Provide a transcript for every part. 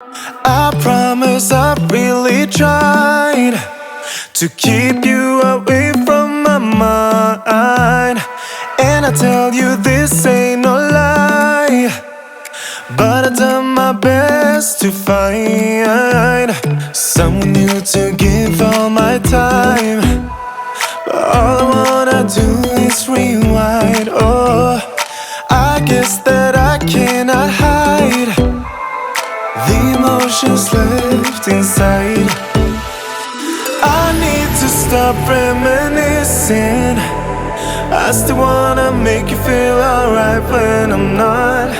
I promise I really tried to keep you away from my mind. And I tell you this ain't no lie, but I've done my best to find someone new to give all my time. But all I wanna do is rewind. Oh, I guess that I cannot hide the emotions left inside. I need to stop reminiscing. I still wanna make you feel alright when I'm not.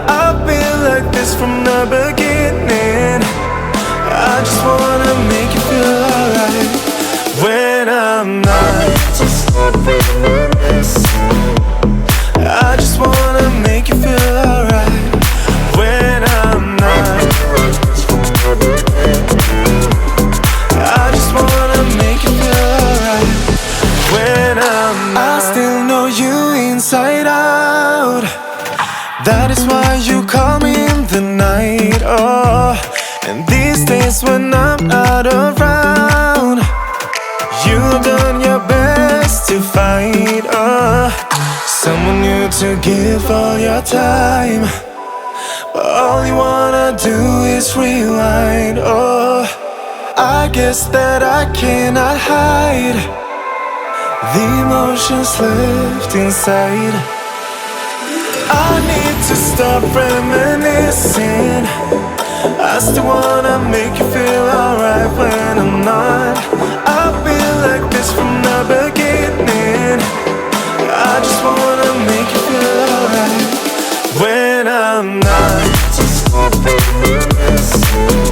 I've been like this from the beginning. I just wanna make you feel alright when I'm not. Just stop reminiscing. I just wanna make you feel alright when I'm not. I just wanna make you feel alright when I'm not. I still know you inside out. That is why you call me in the night. Oh, and these days when I'm not around, you've done your best to find someone new to give all your time. But all you wanna do is rewind. Oh, I guess that I cannot hide the emotions left inside. I need to stop reminiscing. I still wanna make you feel alright when I'm not. I've been like this from the beginning. I just wanna make you feel alright when I'm not. Just stop reminiscing.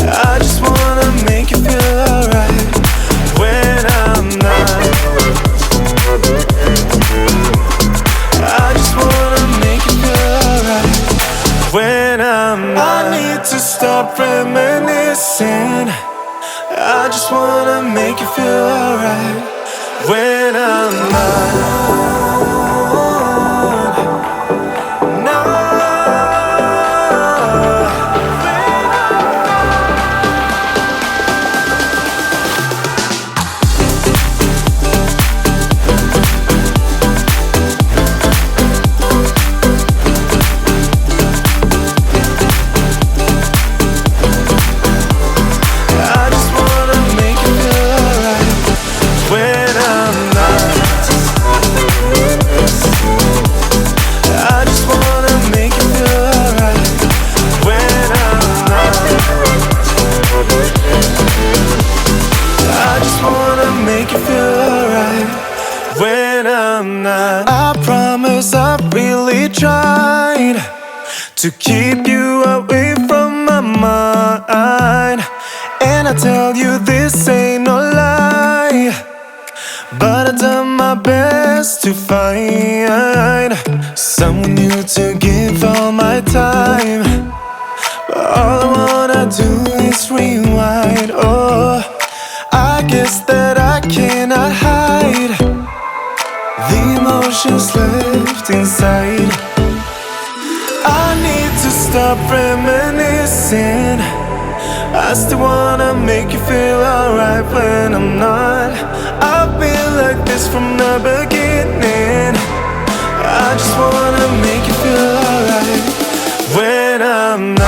I just wanna make you feel alright when I'm not. I just wanna make you feel alright when I'm not. I need to stop reminiscing. I just wanna make you feel alright when I'm not. I promise I really tried to keep you away from my mind. And I tell you this ain't no lie, but I've done my best to find someone new to give all my time. But all I wanna do is rewind. Oh, I guess that I cannot hide the emotions left inside. I need to stop reminiscing. I still wanna make you feel alright when I'm not. I've been like this from the beginning. I just wanna make you feel alright when I'm not.